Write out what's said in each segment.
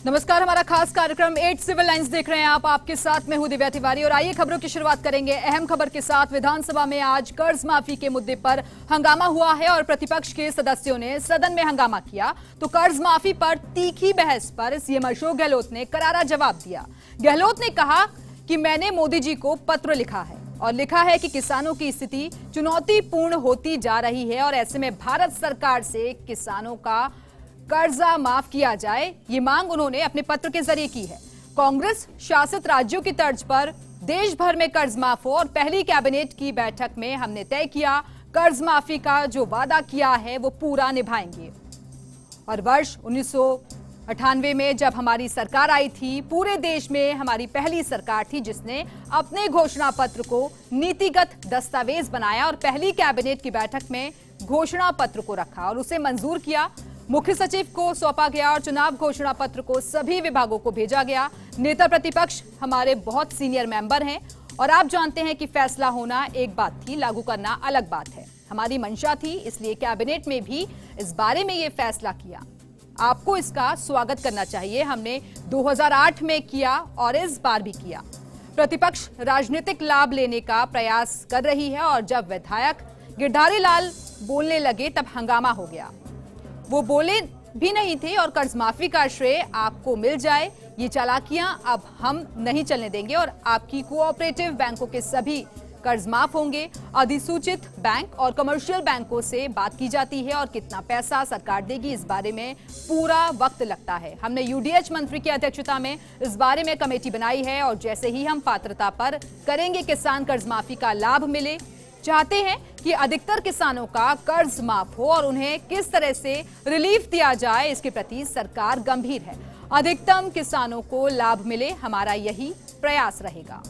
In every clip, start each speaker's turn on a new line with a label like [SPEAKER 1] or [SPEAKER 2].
[SPEAKER 1] नमस्कार, हमारा खास कार्यक्रम 8 सिविल लाइंस देख रहे हैं आप। आपके साथ मैं हूं दिव्या तिवारी और आइए खबरों की शुरुआत करेंगे अहम खबर के साथ। विधानसभा में आज कर्ज माफी के मुद्दे पर हंगामा हुआ है और प्रतिपक्ष के सदस्यों ने सदन में हंगामा किया। तो कर्ज माफी पर तीखी बहस पर सीएम अशोक गहलोत ने करारा जवाब दिया। गहलोत ने कहा कि मैंने मोदी जी को पत्र लिखा है और लिखा है कि किसानों की स्थिति चुनौतीपूर्ण होती जा रही है और ऐसे में भारत सरकार से किसानों का कर्जा माफ किया जाए, ये मांग उन्होंने अपने पत्र के जरिए की है। कांग्रेस शासित राज्यों की तर्ज पर देश भर में कर्ज माफ हो और पहली कैबिनेट की बैठक में हमने तय किया कर्ज माफी का जो वादा किया है वो पूरा निभाएंगे। और वर्ष 1998 में जब हमारी सरकार आई थी, पूरे देश में हमारी पहली सरकार थी जिसने अपने घोषणा पत्र को नीतिगत दस्तावेज बनाया और पहली कैबिनेट की बैठक में घोषणा पत्र को रखा और उसे मंजूर किया। मुख्य सचिव को सौंपा गया और चुनाव घोषणा पत्र को सभी विभागों को भेजा गया। नेता प्रतिपक्ष हमारे बहुत सीनियर मेंबर हैं और आप जानते हैं कि फैसला होना एक बात थी, लागू करना अलग बात है। हमारी मंशा थी, इसलिए कैबिनेट में भी इस बारे में ये फैसला किया। आपको इसका स्वागत करना चाहिए। हमने 2008 में किया और इस बार भी किया। प्रतिपक्ष राजनीतिक लाभ लेने का प्रयास कर रही है और जब विधायक गिरधारी लाल बोलने लगे तब हंगामा हो गया। वो बोले भी नहीं थे और कर्ज माफी का श्रेय आपको मिल जाए, ये चालाकियां अब हम नहीं चलने देंगे और आपकी कोऑपरेटिव बैंकों के सभी कर्ज माफ होंगे। अधिसूचित बैंक और कमर्शियल बैंकों से बात की जाती है और कितना पैसा सरकार देगी इस बारे में पूरा वक्त लगता है। हमने यूडीएच मंत्री की अध्यक्षता में इस बारे में कमेटी बनाई है और जैसे ही हम पात्रता पर करेंगे किसान कर्ज माफी का लाभ मिले। चाहते हैं कि अधिकतर किसानों का कर्ज माफ हो और उन्हें किस तरह से रिलीफ दिया जाए, इसके प्रति सरकार गंभीर है। अधिकतम किसानों को लाभ मिले, हमारा यही प्रयास रहेगा।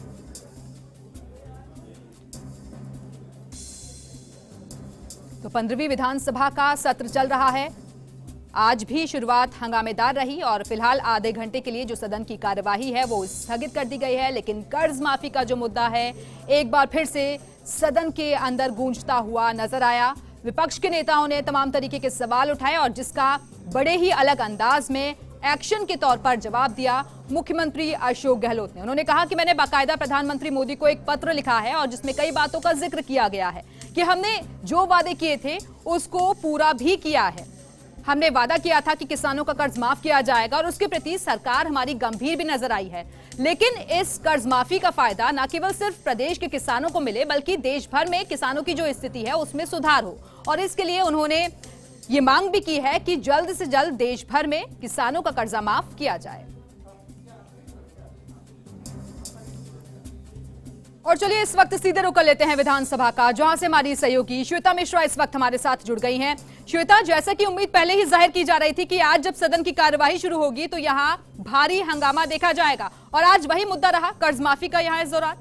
[SPEAKER 1] तो 15वीं विधानसभा का सत्र चल रहा है। आज भी शुरुआत हंगामेदार रही और फिलहाल आधे घंटे के लिए जो सदन की कार्यवाही है वो स्थगित कर दी गई है। लेकिन कर्ज माफी का जो मुद्दा है एक बार फिर से सदन के अंदर गूंजता हुआ नजर आया। विपक्ष के नेताओं ने तमाम तरीके के सवाल उठाए और जिसका बड़े ही अलग अंदाज में एक्शन के तौर पर जवाब दिया मुख्यमंत्री अशोक गहलोत ने। उन्होंने कहा कि मैंने बाकायदा प्रधानमंत्री मोदी को एक पत्र लिखा है और जिसमें कई बातों का जिक्र किया गया है कि हमने जो वादे किए थे उसको पूरा भी किया है। हमने वादा किया था कि किसानों का कर्ज माफ किया जाएगा और उसके प्रति सरकार हमारी गंभीर भी नजर आई है। लेकिन इस कर्ज माफी का फायदा न केवल सिर्फ प्रदेश के किसानों को मिले बल्कि देश भर में किसानों की जो स्थिति है उसमें सुधार हो और इसके लिए उन्होंने ये मांग भी की है कि जल्द से जल्द देश भर में किसानों का कर्जा माफ किया जाए। और चलिए इस वक्त सीधे रुख कर लेते हैं विधानसभा का, जहां से हमारी सहयोगी श्वेता मिश्रा इस वक्त हमारे साथ जुड़ गई हैं। श्वेता, जैसा कि उम्मीद पहले ही जाहिर की जा रही थी कि आज जब सदन की कार्यवाही शुरू होगी तो यहां भारी हंगामा देखा जाएगा और आज वही मुद्दा रहा कर्ज माफी का यहां इस दौरान।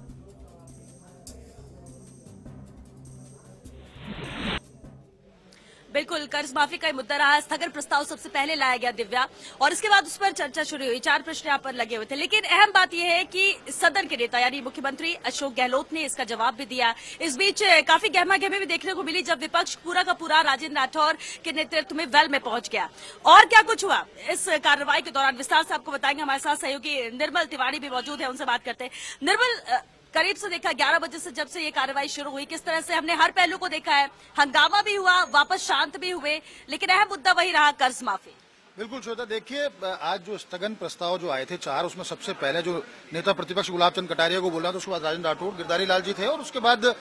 [SPEAKER 2] बिल्कुल, कर्ज माफी का मुद्दा रहा। स्थगन प्रस्ताव सबसे पहले लाया गया दिव्या और इसके बाद उस पर चर्चा शुरू हुई। 4 प्रश्न यहाँ पर लगे हुए थे, लेकिन अहम बात यह है कि सदन के नेता यानी मुख्यमंत्री अशोक गहलोत ने इसका जवाब भी दिया। इस बीच काफी गहमा गहमी भी देखने को मिली जब विपक्ष पूरा का पूरा राजेंद्र राठौर के नेतृत्व में वेल में पहुंच गया। और क्या कुछ हुआ इस कार्रवाई के दौरान विस्तार से आपको बताएंगे। हमारे साथ सहयोगी निर्मल तिवारी भी मौजूद है, उनसे बात करते हैं। निर्मल, करीब से देखा 11 बजे से जब से ये कार्रवाई शुरू हुई, किस तरह से हमने हर पहलू को देखा है। हंगामा भी हुआ, वापस शांत भी हुए, लेकिन अहम मुद्दा वही रहा कर्ज माफी।
[SPEAKER 3] बिल्कुल श्वेता, देखिए आज जो स्थगन प्रस्ताव जो आए थे 4, उसमें सबसे पहले जो नेता प्रतिपक्ष गुलाब चंद कटारिया को बोला था, उसके बाद राजेंद्र राठौर, गिरधारी लाल जी थे और उसके बाद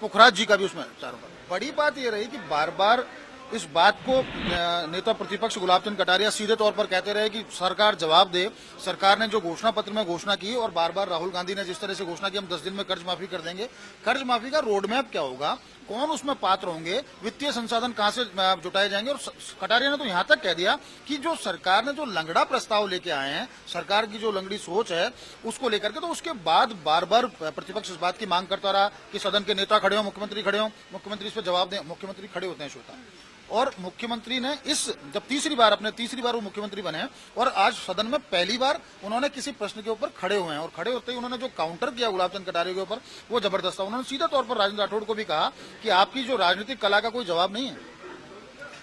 [SPEAKER 3] पुखराज जी का भी उसमें चारों पर। बड़ी बात यह रही कि बार बार इस बात को नेता प्रतिपक्ष गुलाब चंद कटारिया सीधे तौर पर कहते रहे कि सरकार जवाब दे। सरकार ने जो घोषणा पत्र में घोषणा की और बार बार राहुल गांधी ने जिस तरह से घोषणा की हम 10 दिन में कर्ज माफी कर देंगे, कर्ज माफी का रोड मैप क्या होगा, कौन उसमें पात्र होंगे, वित्तीय संसाधन कहां से जुटाए जाएंगे। और कटारिया ने तो यहां तक कह दिया कि जो सरकार ने जो लंगड़ा प्रस्ताव लेके आए हैं, सरकार की जो लंगड़ी सोच है उसको लेकर के, तो उसके बाद बार बार प्रतिपक्ष इस बात की मांग करता रहा कि सदन के नेता खड़े हो, मुख्यमंत्री खड़े हो, मुख्यमंत्री इस पर जवाब दें। मुख्यमंत्री खड़े होते हैं श्वेता, और मुख्यमंत्री ने जब तीसरी बार वो मुख्यमंत्री बने और आज सदन में पहली बार उन्होंने किसी प्रश्न के ऊपर खड़े हुए हैं और खड़े होते ही उन्होंने जो काउंटर किया गुलाब चंद कटारिया के ऊपर वो जबरदस्त था। उन्होंने सीधे तौर पर राजेंद्र राठौड़ को भी कहा कि आपकी जो राजनीतिक कला का कोई जवाब नहीं है।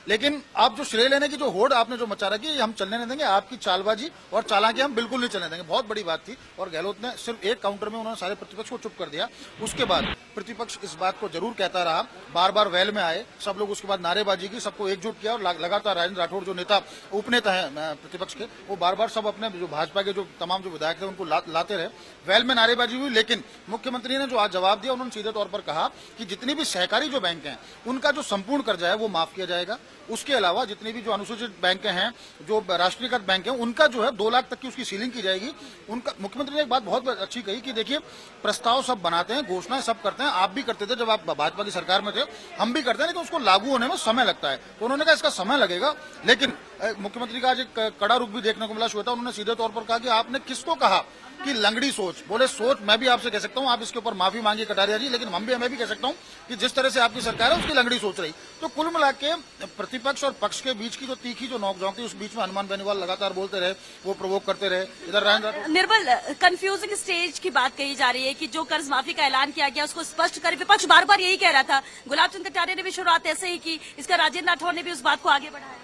[SPEAKER 3] लेकिन आप जो श्रेय लेने की जो होड़ आपने जो मचा रखी है, हम चलने नहीं देंगे। आपकी चालबाजी और चालाकी हम बिल्कुल नहीं चलने देंगे। बहुत बड़ी बात थी और गहलोत ने सिर्फ एक काउंटर में उन्होंने सारे प्रतिपक्ष को चुप कर दिया। उसके बाद प्रतिपक्ष इस बात को जरूर कहता रहा, बार बार वेल में आए सब लोग, उसके बाद नारेबाजी की, सबको एकजुट किया और लगातार राजेंद्र राठौड़ जो नेता उपनेता है प्रतिपक्ष के, वो बार बार सब अपने जो भाजपा के जो तमाम जो विधायक थे उनको लाते रहे। वेल में नारेबाजी हुई, लेकिन मुख्यमंत्री ने जो आज जवाब दिया, उन्होंने सीधे तौर पर कहा कि जितनी भी सहकारी जो बैंक हैं उनका जो संपूर्ण कर्जा है वो माफ किया जाएगा। उसके अलावा जितनी भी जो अनुसूचित बैंक हैं, जो राष्ट्रीयकृत बैंक हैं, उनका जो है 2 लाख तक की उसकी सीलिंग की जाएगी। उनका मुख्यमंत्री ने एक बात बहुत अच्छी कही कि देखिए, प्रस्ताव सब बनाते हैं, घोषणाएं सब करते हैं, आप भी करते थे जब आप भाजपा की सरकार में थे, हम भी करते हैं, लेकिन उसको लागू होने में समय लगता है। तो उन्होंने कहा इसका समय लगेगा, लेकिन मुख्यमंत्री का आज एक कड़ा रुख भी देखने को मिला। श्वेता, उन्होंने सीधे तौर पर कहा कि आपने किसको कहा कि लंगड़ी सोच, बोले सोच मैं भी आपसे कह सकता हूं, आप इसके ऊपर माफी मांगी कटारिया जी, लेकिन मैं भी कह सकता हूं कि जिस तरह से आपकी सरकार है उसकी लंगड़ी सोच रही। तो कुल मिला के प्रतिपक्ष और पक्ष के बीच की जो तीखी जो नोकझोंक थी, उस बीच में हनुमान बेनीवाल लगातार बोलते रहे, वो प्रोवोक करते रहे। इधर
[SPEAKER 2] निर्मल, कंफ्यूजिंग स्टेज की बात कही जा रही है कि जो कर्ज माफी का ऐलान किया गया उसको स्पष्ट करे। विपक्ष बार बार यही कह रहा था, गुलाब चंद कटारिया ने भी शुरुआत ऐसे ही की, इसका राजेंद्र राठौड़ ने भी उस बात को आगे बढ़ाया।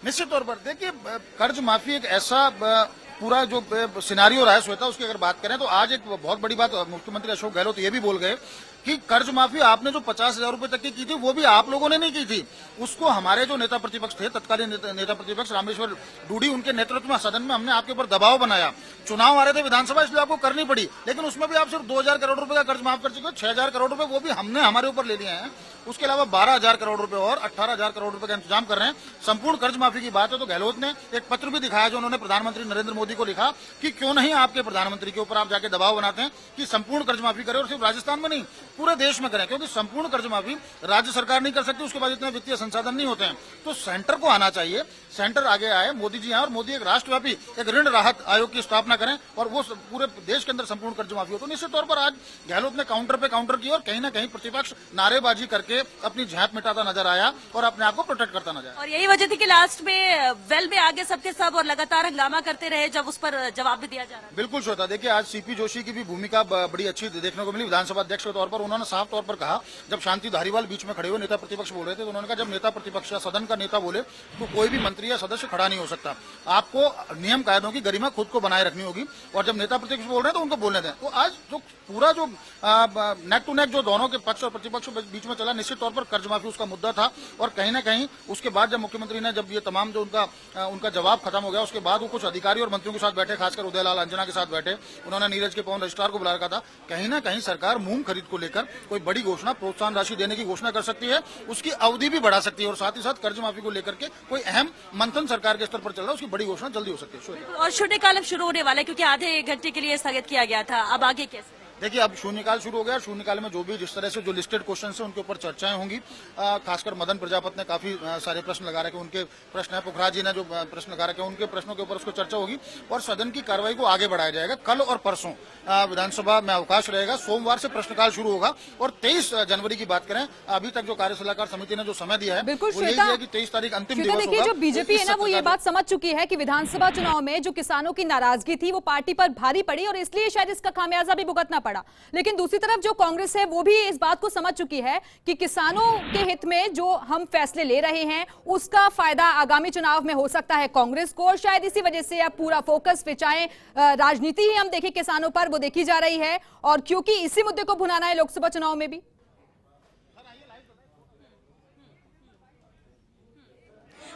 [SPEAKER 3] निश्चित तौर पर देखिए, कर्ज माफी एक ऐसा पूरा जो सिनारियो रहा है श्वेता, उसकी अगर बात करें तो आज एक बहुत बड़ी बात मुख्यमंत्री अशोक गहलोत ये भी बोल गए कि कर्ज माफी आपने जो 50,000 रुपए तक की थी वो भी आप लोगों ने नहीं की थी, उसको हमारे जो नेता प्रतिपक्ष थे, तत्कालीन नेता प्रतिपक्ष रामेश्वर डूडी, उनके नेतृत्व में सदन में हमने आपके ऊपर दबाव बनाया। चुनाव आ रहे थे विधानसभा, इसलिए आपको करनी पड़ी, लेकिन उसमें भी आप सिर्फ 2,000 करोड़ रुपए का कर्ज माफ कर चुके हो। 6,000 करोड़ रुपए वो भी हमने हमारे ऊपर ले लिए हैं। उसके अलावा 12,000 करोड़ रुपए और 18,000 करोड़ रुपए का इंतजाम कर रहे हैं। संपूर्ण कर्ज माफी की बात है तो गहलोत ने एक पत्र भी दिखाया जो उन्होंने प्रधानमंत्री नरेंद्र मोदी को लिखा कि क्यों नहीं आपके प्रधानमंत्री के ऊपर आप जाके दबाव बनाते हैं कि संपूर्ण कर्ज माफी करें, और सिर्फ राजस्थान में नहीं पूरे देश में करें, क्योंकि संपूर्ण कर्ज माफी राज्य सरकार नहीं कर सकती, उसके बाद इतने वित्तीय संसाधन नहीं होते हैं। तो सेंटर को आना चाहिए, सेंटर आगे आए, मोदी जी आए और मोदी एक राष्ट्रव्यापी एक ऋण राहत आयोग की स्थापना करें और वो पूरे देश के अंदर संपूर्ण कर्ज माफी हो। तो निश्चित तौर पर आज गहलोत ने काउंटर पे काउंटर किया और कहीं ना कहीं प्रतिपक्ष नारेबाजी करके अपनी झांप मिटाता नजर आया और अपने आप को प्रोटेक्ट करता नजर आया।
[SPEAKER 2] और यही वजह थी कि लास्ट में वेल में आगे सबके सब और लगातार हंगामा करते रहे जब उस पर जवाब भी दिया जा रहा है।
[SPEAKER 3] बिल्कुल श्वेता, देखिए आज सीपी जोशी की भी भूमिका बड़ी अच्छी देखने को मिली विधानसभा अध्यक्ष के तौर पर। उन्होंने साफ तौर पर कहा, जब शांति धारीवाल बीच में खड़े हुए नेता प्रतिपक्ष बोल रहे थे तो उन्होंने कहा जब नेता प्रतिपक्ष या सदन का नेता बोले तो कोई भी मंत्री या सदस्य खड़ा नहीं हो सकता, आपको नियम कायदों की गरिमा खुद को बनाए रखनी होगी और जब नेता प्रतिपक्ष बोल रहे हैं तो उनको बोलने दें। तो आज जो पूरा जो नेक टू नेक जो दोनों के पक्ष और प्रतिपक्ष के बीच में चला, निश्चित तौर पर कर्ज माफी उसका मुद्दा था। और कहीं ना कहीं उसके बाद जब मुख्यमंत्री ने जब ये तमाम जो उनका जवाब खत्म हो गया, उसके बाद वो कुछ अधिकारी और मंत्रियों के साथ बैठे, खासकर उदयलाल अंजना के साथ बैठे, उन्होंने नीरज के पवन रजिस्ट्रार को बुला रखा था। कहीं ना कहीं सरकार मूंग खरीद को लेकर कोई बड़ी घोषणा, प्रोत्साहन राशि देने की घोषणा कर सकती है, उसकी अवधि भी बढ़ा सकती है और साथ ही साथ कर्ज माफी को लेकर के कोई अहम मंथन सरकार के स्तर पर चल रहा है, उसकी बड़ी घोषणा जल्दी हो सकती है।
[SPEAKER 2] और शून्यकाल अब शुरू होने वाला है क्योंकि आधे घंटे के लिए स्थगित किया गया था, अब आगे कैसे?
[SPEAKER 3] देखिए अब शून्यकाल शुरू हो गया। शून्यकाल में जो भी जिस तरह से जो लिस्टेड क्वेश्चन है उनके ऊपर चर्चाएं होंगी। खासकर मदन प्रजापत ने काफी सारे प्रश्न लगा रखे, उनके प्रश्न है, पुखराज जी ने जो प्रश्न लगा रखे उनके प्रश्नों के ऊपर उसको चर्चा होगी और सदन की कार्रवाई को आगे बढ़ाया जाएगा। कल और परसों विधानसभा में अवकाश रहेगा, सोमवार से प्रश्नकाल शुरू होगा और 23 जनवरी की बात करें, अभी तक जो कार्य सलाहकार समिति ने जो समय दिया है
[SPEAKER 1] बिल्कुल
[SPEAKER 3] वो यही है कि 23 तारीख अंतिम दिवस होगा।
[SPEAKER 1] जो बीजेपी है ना, वो ये बात समझ चुकी है कि विधानसभा चुनाव में जो किसानों की नाराजगी थी वो पार्टी पर भारी पड़ी और इसलिए शायद इसका खामियाजा भी भुगतना पड़ा। लेकिन दूसरी तरफ जो कांग्रेस है वो भी इस बात को समझ चुकी है कि किसानों के हित में जो हम फैसले ले रहे हैं उसका फायदा आगामी चुनाव में हो सकता है कांग्रेस को, और शायद इसी वजह से अब पूरा फोकस चाहे राजनीति ही हम देखें किसानों पर, वो देखी जा रही है और क्योंकि इसी मुद्दे को भुनाना है लोकसभा चुनाव में भी।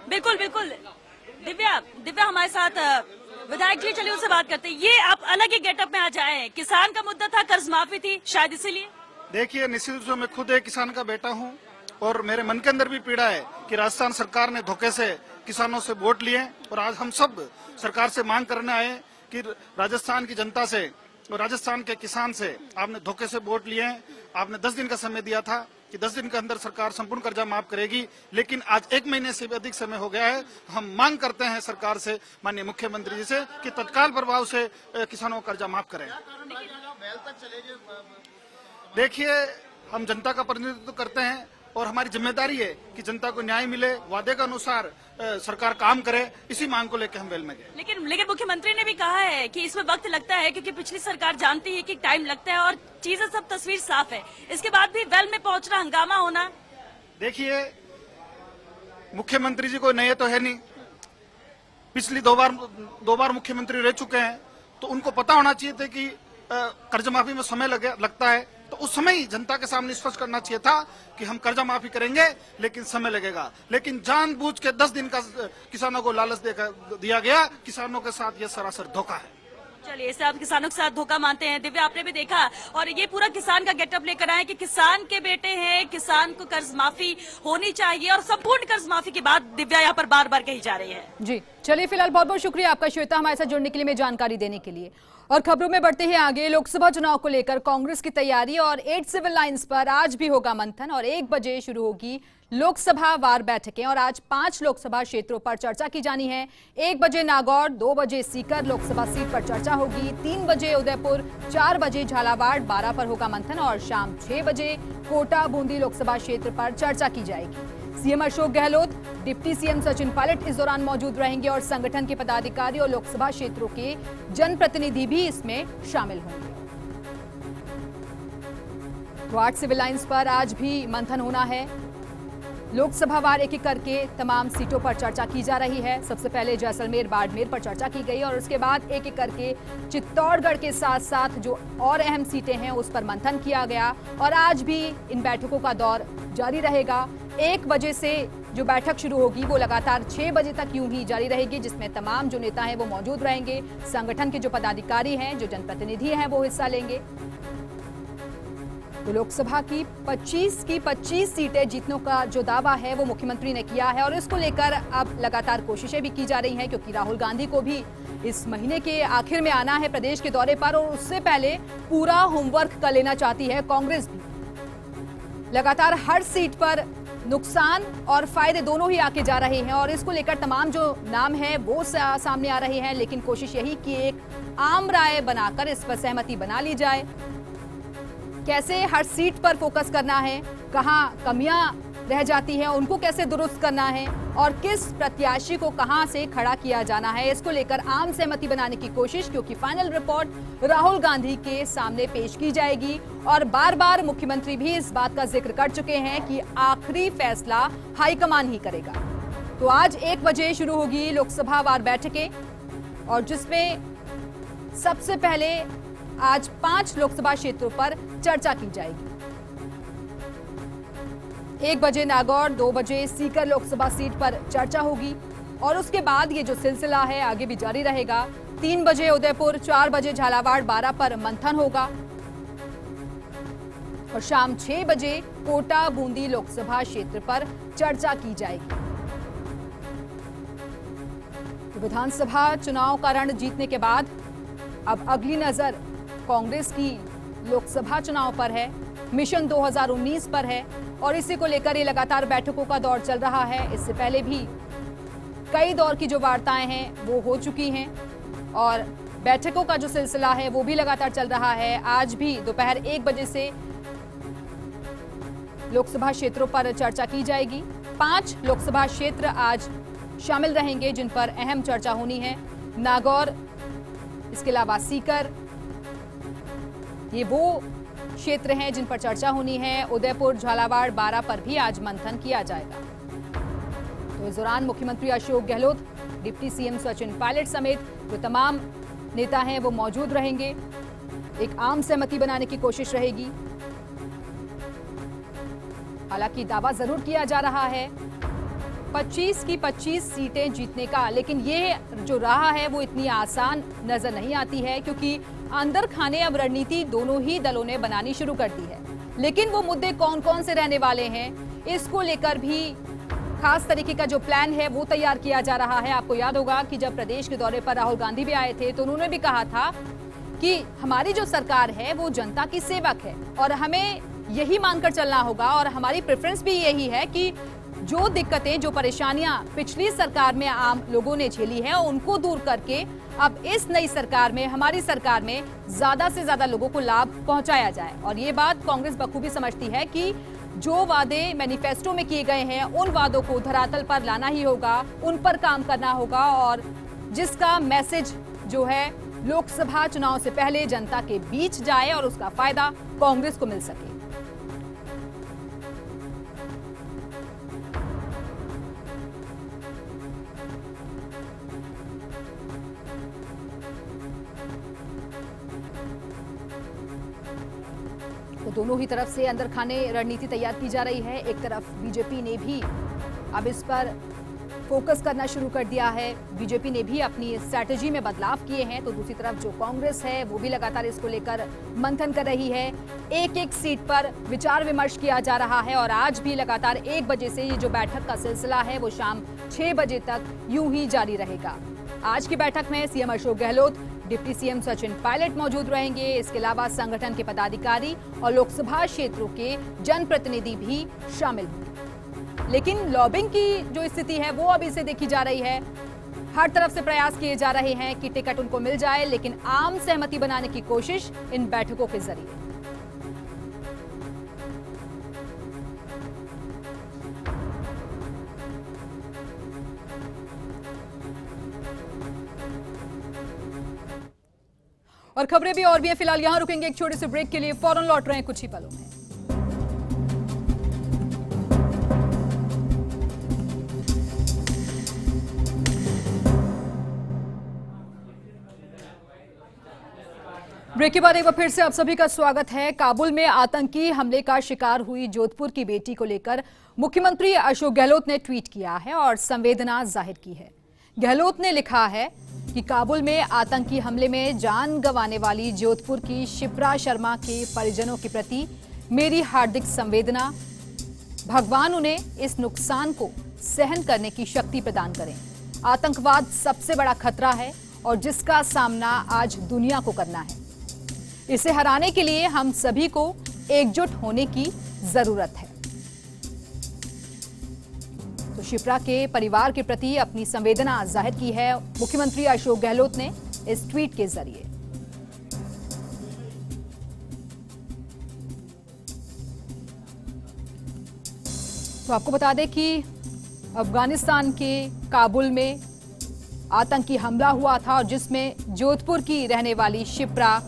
[SPEAKER 2] बिल्कुल बिल्कुल। दिव्या हमारे साथ विधायक जी, चलिए उनसे बात करते हैं। ये आप अलग ही गेटअप में आ जाए, किसान का मुद्दा था, कर्ज माफी थी, शायद इसीलिए।
[SPEAKER 4] देखिए निश्चित रूप से मैं खुद एक किसान का बेटा हूं और मेरे मन के अंदर भी पीड़ा है कि राजस्थान सरकार ने धोखे से किसानों से वोट लिए और आज हम सब सरकार से मांग करने आए कि राजस्थान की जनता से और राजस्थान के किसान से आपने धोखे से वोट लिए हैं। आपने 10 दिन का समय दिया था कि 10 दिन के अंदर सरकार संपूर्ण कर्जा माफ करेगी, लेकिन आज 1 महीने से भी अधिक समय हो गया है। हम मांग करते हैं सरकार से, माननीय मुख्यमंत्री जी से, कि तत्काल प्रभाव से किसानों को कर्जा माफ करें। देखिए हम जनता का प्रतिनिधित्व करते हैं और हमारी जिम्मेदारी है कि जनता को न्याय मिले, वादे के अनुसार सरकार काम करे, इसी मांग को लेकर हम वेल में गए।
[SPEAKER 2] लेकिन मुख्यमंत्री ने भी कहा है कि इसमें वक्त लगता है क्योंकि पिछली सरकार जानती है कि टाइम लगता है और चीजें सब तस्वीर साफ है, इसके बाद भी वेल में पहुंचना, हंगामा होना।
[SPEAKER 4] देखिए मुख्यमंत्री जी कोई नए तो है नहीं, पिछली दो बार मुख्यमंत्री रह चुके हैं, तो उनको पता होना चाहिए था कि कर्ज माफी में समय लगता है। तो उस समय ही जनता के सामने स्पष्ट करना चाहिए था कि हम कर्जा माफी करेंगे लेकिन समय लगेगा। लेकिन जानबूझ के 10 दिन का किसानों को लालच दिया गया। किसानों के साथ ये सरासर धोखा है।
[SPEAKER 2] चलिए, इसे आप किसानों के साथ धोखा मानते हैं। दिव्या, आपने भी देखा और ये पूरा किसान का गेटअप लेकर आए कि किसान के बेटे हैं, किसान को कर्ज माफी होनी चाहिए और संपूर्ण कर्ज माफी की बात दिव्या यहाँ पर बार बार कही जा रही है।
[SPEAKER 1] जी चलिए, फिलहाल बहुत बहुत शुक्रिया आपका श्वेता, हमारे साथ जुड़ने के लिए, हमें जानकारी देने के लिए। और खबरों में बढ़ते हैं आगे। लोकसभा चुनाव को लेकर कांग्रेस की तैयारी और 8 सिविल लाइंस पर आज भी होगा मंथन और 1 बजे शुरू होगी लोकसभा वार बैठकें और आज 5 लोकसभा क्षेत्रों पर चर्चा की जानी है। 1 बजे नागौर, 2 बजे सीकर लोकसभा सीट पर चर्चा होगी, 3 बजे उदयपुर, 4 बजे झालावाड़, 12 पर होगा मंथन और शाम 6 बजे कोटा बूंदी लोकसभा क्षेत्र पर चर्चा की जाएगी। CM Ashok Gehlot, deputy CM Sachin Pilot इस दौरान मौजूद रहेंगे और संगठन के पदाधिकारी और लोकसभा क्षेत्रों के जनप्रतिनिधि भी इसमें शामिल होंगे। तो 8 सिविल लाइंस पर आज भी मंथन होना है। लोकसभा वार एक एक करके तमाम सीटों पर चर्चा की जा रही है। सबसे पहले जैसलमेर, बाड़मेर पर चर्चा की गई और उसके बाद एक एक करके चित्तौड़गढ़ के साथ साथ जो और अहम सीटें हैं उस पर मंथन किया गया और आज भी इन बैठकों का दौर जारी रहेगा। 1 बजे से जो बैठक शुरू होगी वो लगातार 6 बजे तक यूं ही जारी रहेगी, जिसमें तमाम जो नेता हैं वो मौजूद रहेंगे, संगठन के जो पदाधिकारी हैं, जो जनप्रतिनिधि हैं वो हिस्सा लेंगे। तो लोकसभा की 25 सीटें जीतने का जो दावा है वो मुख्यमंत्री ने किया है और इसको लेकर अब लगातार कोशिशें भी की जा रही हैं, क्योंकि राहुल गांधी को भी इस महीने के आखिर में आना है प्रदेश के दौरे पर और उससे पहले पूरा होमवर्क कर लेना चाहती है कांग्रेस भी। लगातार हर सीट पर नुकसान और फायदे दोनों ही आके जा रहे हैं और इसको लेकर तमाम जो नाम है वो सामने आ रहे हैं, लेकिन कोशिश यही कि एक आम राय बनाकर इस पर सहमति बना ली जाए। कैसे हर सीट पर फोकस करना है, कहां कमियां रह जाती हैं उनको कैसे दुरुस्त करना है और किस प्रत्याशी को कहां से खड़ा किया जाना है, इसको लेकर आम सहमति बनाने की कोशिश, क्योंकि फाइनल रिपोर्ट राहुल गांधी के सामने पेश की जाएगी और बार बार मुख्यमंत्री भी इस बात का जिक्र कर चुके हैं कि आखिरी फैसला हाईकमान ही करेगा। तो आज 1 बजे शुरू होगी लोकसभा वार बैठकें और जिसमें सबसे पहले आज 5 लोकसभा क्षेत्रों पर चर्चा की जाएगी। 1 बजे नागौर, 2 बजे सीकर लोकसभा सीट पर चर्चा होगी और उसके बाद ये जो सिलसिला है आगे भी जारी रहेगा। 3 बजे उदयपुर, 4 बजे झालावाड़, 12 पर मंथन होगा और शाम 6 बजे कोटा बूंदी लोकसभा क्षेत्र पर चर्चा की जाएगी। तो विधानसभा चुनाव का रण जीतने के बाद अब अगली नजर कांग्रेस की लोकसभा चुनाव पर है, मिशन 2019 पर है और इसी को लेकर ये लगातार बैठकों का दौर चल रहा है। इससे पहले भी कई दौर की जो वार्ताएं हैं वो हो चुकी हैं और बैठकों का जो सिलसिला है वो भी लगातार चल रहा है। आज भी दोपहर 1 बजे से लोकसभा क्षेत्रों पर चर्चा की जाएगी। 5 लोकसभा क्षेत्र आज शामिल रहेंगे जिन पर अहम चर्चा होनी है। नागौर, इसके अलावा सीकर, ये वो क्षेत्र हैं जिन पर चर्चा होनी है। उदयपुर, झालावाड़, 12 पर भी आज मंथन किया जाएगा। तो इस दौरान मुख्यमंत्री अशोक गहलोत, डिप्टी सीएम सचिन पायलट समेत जो तमाम नेता हैं वो मौजूद रहेंगे। एक आम सहमति बनाने की कोशिश रहेगी। हालांकि दावा जरूर किया जा रहा है 25 की 25 सीटें जीतने का, लेकिन ये जो रहा है वो इतनी आसान नजर नहीं आती है, क्योंकि अंदर खाने अब रणनीति दोनों ही दलों ने बनानी शुरू कर दी है। लेकिन वो मुद्दे कौन कौन से रहने वाले हैं, इसको लेकर भी खास तरीके का जो प्लान है वो तैयार किया जा रहा है। आपको याद होगा कि जब प्रदेश के दौरे पर राहुल गांधी भी आए थे तो उन्होंने भी कहा था कि हमारी जो सरकार है वो जनता की सेवक है और हमें यही मानकर चलना होगा और हमारी प्रेफरेंस भी यही है कि जो दिक्कतें, जो परेशानियां पिछली सरकार में आम लोगों ने झेली है उनको दूर करके अब इस नई सरकार में, हमारी सरकार में ज्यादा से ज्यादा लोगों को लाभ पहुंचाया जाए। और ये बात कांग्रेस बखूबी समझती है कि जो वादे मैनिफेस्टो में किए गए हैं उन वादों को धरातल पर लाना ही होगा, उन पर काम करना होगा और जिसका मैसेज जो है लोकसभा चुनाव से पहले जनता के बीच जाए और उसका फायदा कांग्रेस को मिल सके। दोनों ही तरफ से अंदर खाने रणनीति तैयार की जा रही है। एक तरफ बीजेपी ने भी अब इस पर फोकस करना शुरू कर दिया है, बीजेपी ने भी अपनी स्ट्रैटेजी में बदलाव किए हैं, तो दूसरी तरफ जो कांग्रेस है वो भी लगातार इसको लेकर मंथन कर रही है। एक एक सीट पर विचार विमर्श किया जा रहा है और आज भी लगातार 1 बजे से ये जो बैठक का सिलसिला है वो शाम 6 बजे तक यूं ही जारी रहेगा। आज की बैठक में CM Ashok Gehlot, deputy CM Sachin Pilot मौजूद रहेंगे। इसके अलावा संगठन के पदाधिकारी और लोकसभा क्षेत्रों के जनप्रतिनिधि भी शामिल होंगे। लेकिन लॉबिंग की जो स्थिति है वो अभी से देखी जा रही है। हर तरफ से प्रयास किए जा रहे हैं कि टिकट उनको मिल जाए, लेकिन आम सहमति बनाने की कोशिश इन बैठकों के जरिए। और खबरें भी और भी हैं, फिलहाल यहां रुकेंगे एक छोटे से ब्रेक के लिए, फौरन लौट रहे हैं कुछ ही पलों में। ब्रेक के बाद एक बार फिर से आप सभी का स्वागत है। काबुल में आतंकी हमले का शिकार हुई जोधपुर की बेटी को लेकर मुख्यमंत्री अशोक गहलोत ने ट्वीट किया है और संवेदना जाहिर की है। गहलोत ने लिखा है कि काबुल में आतंकी हमले में जान गंवाने वाली जोधपुर की शिप्रा शर्मा के परिजनों के प्रति मेरी हार्दिक संवेदना। भगवान उन्हें इस नुकसान को सहन करने की शक्ति प्रदान करें। आतंकवाद सबसे बड़ा खतरा है और जिसका सामना आज दुनिया को करना है। इसे हराने के लिए हम सभी को एकजुट होने की जरूरत है। तो शिप्रा के परिवार के प्रति अपनी संवेदना जाहिर की है मुख्यमंत्री अशोक गहलोत ने इस ट्वीट के जरिए। तो आपको बता दें कि अफगानिस्तान के काबुल में आतंकी हमला हुआ था और जिसमें जोधपुर की रहने वाली शिप्रा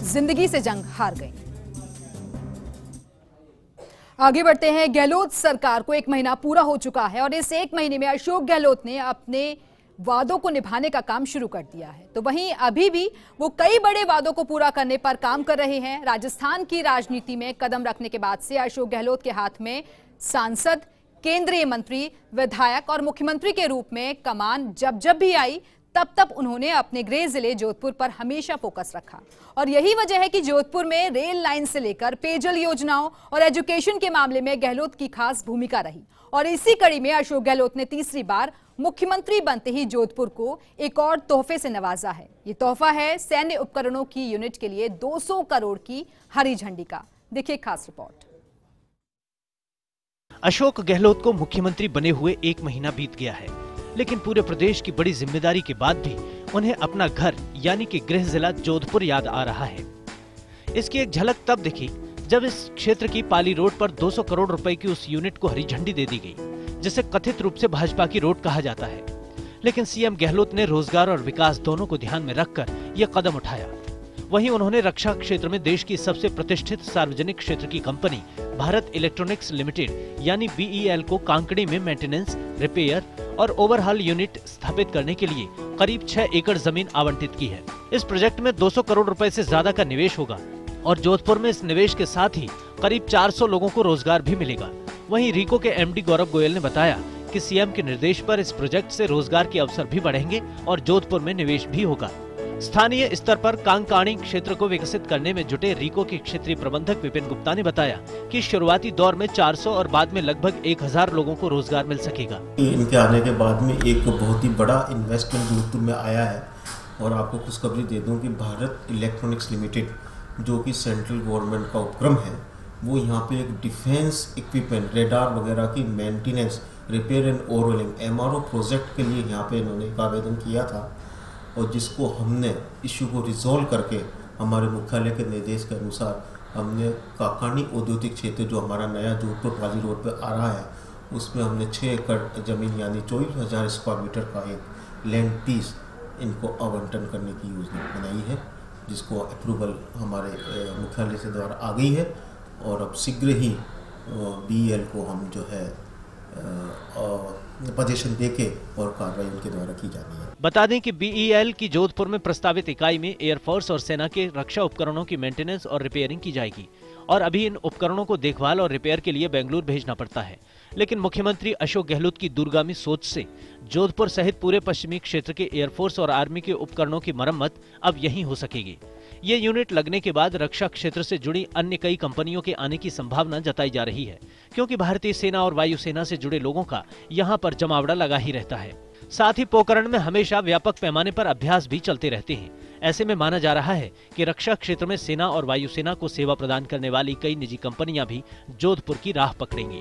[SPEAKER 1] जिंदगी से जंग हार गई। आगे बढ़ते हैं। गहलोत सरकार को 1 महीना पूरा हो चुका है और इस 1 महीने में अशोक गहलोत ने अपने वादों को निभाने का काम शुरू कर दिया है। तो वहीं अभी भी वो कई बड़े वादों को पूरा करने पर काम कर रहे हैं। राजस्थान की राजनीति में कदम रखने के बाद से अशोक गहलोत के हाथ में सांसद, केंद्रीय मंत्री, विधायक और मुख्यमंत्री के रूप में कमान जब जब भी आई तब तब उन्होंने अपने गृह जिले जोधपुर पर हमेशा फोकस रखा। और यही वजह है कि जोधपुर में रेल लाइन से लेकर पेयजल योजनाओं और एजुकेशन के मामले में गहलोत की खास भूमिका रही। और इसी कड़ी में अशोक गहलोत ने तीसरी बार मुख्यमंत्री बनते ही जोधपुर को एक और तोहफे से नवाजा है। ये तोहफा है सैन्य उपकरणों की यूनिट के लिए 200 करोड़ की हरी झंडी का। देखिए खास रिपोर्ट।
[SPEAKER 5] अशोक गहलोत को मुख्यमंत्री बने हुए 1 महीना बीत गया है, लेकिन पूरे प्रदेश की बड़ी जिम्मेदारी के बाद भी उन्हें अपना घर यानी कि गृह जिला जोधपुर याद आ रहा है। इसकी एक झलक तब दिखी जब इस क्षेत्र की पाली रोड पर 200 करोड़ रुपए की उस यूनिट को हरी झंडी दे दी गई, जिसे कथित रूप से भाजपा की रोड कहा जाता है। लेकिन सीएम गहलोत ने रोजगार और विकास दोनों को ध्यान में रखकर यह कदम उठाया। वहीं उन्होंने रक्षा क्षेत्र में देश की सबसे प्रतिष्ठित सार्वजनिक क्षेत्र की कंपनी भारत इलेक्ट्रॉनिक्स लिमिटेड यानी बीईएल को कांकड़ी में मेंटेनेंस, रिपेयर और ओवरहॉल यूनिट स्थापित करने के लिए करीब 6 एकड़ जमीन आवंटित की है। इस प्रोजेक्ट में 200 करोड़ रुपए से ज्यादा का निवेश होगा और जोधपुर में इस निवेश के साथ ही करीब 400 लोगों को रोजगार भी मिलेगा। वहीं रीको के एमडी गौरव गोयल ने बताया कि सीएम के निर्देश पर इस प्रोजेक्ट से रोजगार के अवसर भी बढ़ेंगे और जोधपुर में निवेश भी होगा। स्थानीय स्तर पर कांकाणी क्षेत्र को विकसित करने में जुटे रीको के क्षेत्रीय प्रबंधक विपिन गुप्ता ने बताया कि शुरुआती दौर में 400 और बाद में लगभग 1000 लोगों को रोजगार मिल सकेगा।
[SPEAKER 6] इनके आने के बाद में एक बहुत ही बड़ा इन्वेस्टमेंट जोधपुर में आया है और आपको खुशखबरी दे दूं कि भारत इलेक्ट्रॉनिक्स लिमिटेड जो कि सेंट्रल गवर्नमेंट का उपक्रम है, वो यहाँ पे एक डिफेंस इक्विपमेंट, रेडार वगैरह की maintenance, repair and overhauling MRO project के लिए यहाँ पे इन्होंने एक आवेदन किया था और जिसको हमने इश्यू को रिजॉल्व करके हमारे मुख्यालय के निर्देश के अनुसार हमने काकानी औद्योगिक क्षेत्र जो हमारा नया जोधपुर पाली रोड पे आ रहा है उसमें हमने 6 एकड़ जमीन यानी 24,000 स्क्वायर मीटर का एक लैंड पीस इनको आवंटन करने की योजना बनाई है, जिसको अप्रूवल हमारे मुख्यालय से द्वारा आ गई है और अब शीघ्र ही BEL को हम जो है पोजीशन देके और कार्रवाई उनके द्वारा की जानी है।
[SPEAKER 5] बता दें कि BEL की जोधपुर में प्रस्तावित इकाई में एयरफोर्स और सेना के रक्षा उपकरणों की मेंटेनेंस और रिपेयरिंग की जाएगी और अभी इन उपकरणों को देखभाल और रिपेयर के लिए बेंगलुरु भेजना पड़ता है। लेकिन मुख्यमंत्री अशोक गहलोत की दूरगामी सोच से जोधपुर सहित पूरे पश्चिमी क्षेत्र के एयरफोर्स और आर्मी के उपकरणों की मरम्मत अब यहीं हो सकेगी। ये यूनिट लगने के बाद रक्षा क्षेत्र से जुड़ी अन्य कई कंपनियों के आने की संभावना जताई जा रही है, क्योंकि भारतीय सेना और वायुसेना से जुड़े लोगों का यहाँ पर जमावड़ा लगा ही रहता है। साथ ही पोखरण में हमेशा व्यापक पैमाने पर अभ्यास भी चलते रहते हैं। ऐसे में माना जा रहा है कि रक्षा क्षेत्र में सेना और वायुसेना को सेवा प्रदान करने वाली कई निजी कंपनियां भी जोधपुर की राह पकड़ेंगी।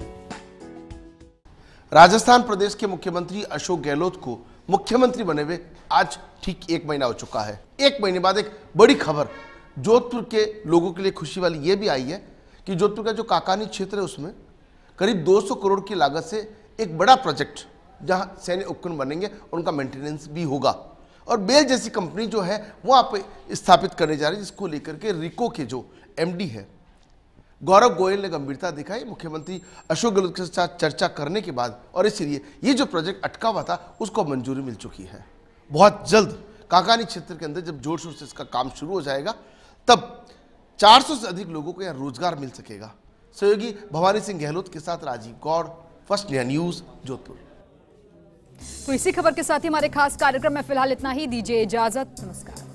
[SPEAKER 7] राजस्थान प्रदेश के मुख्यमंत्री अशोक गहलोत को मुख्यमंत्री बने हुए आज ठीक 1 महीना हो चुका है। 1 महीने बाद एक बड़ी खबर जोधपुर के लोगों के लिए खुशी वाली ये भी आई है कि जोधपुर का जो काकानी क्षेत्र है उसमें करीब 200 करोड़ की लागत से एक बड़ा प्रोजेक्ट जहां सैन्य उपकरण बनेंगे, उनका मेंटेनेंस भी होगा और बेल जैसी कंपनी जो है वो आप स्थापित करने जा रही है, जिसको लेकर के रिको के जो MD है गौरव गोयल ने गंभीरता दिखाई मुख्यमंत्री अशोक गहलोत के साथ चर्चा करने के बाद, और इसलिए ये जो प्रोजेक्ट अटका हुआ था उसको मंजूरी मिल चुकी है। बहुत जल्द काकानी क्षेत्र के अंदर जब जोर शोर से इसका काम शुरू हो जाएगा तब 400 से अधिक लोगों को यहाँ रोजगार मिल सकेगा। सहयोगी भवानी सिंह गहलोत के साथ Rajiv Gaur, first India news, Jodhpur.
[SPEAKER 1] तो इसी खबर के साथ ही हमारे खास कार्यक्रम में फिलहाल इतना ही। दीजिए इजाजत, नमस्कार।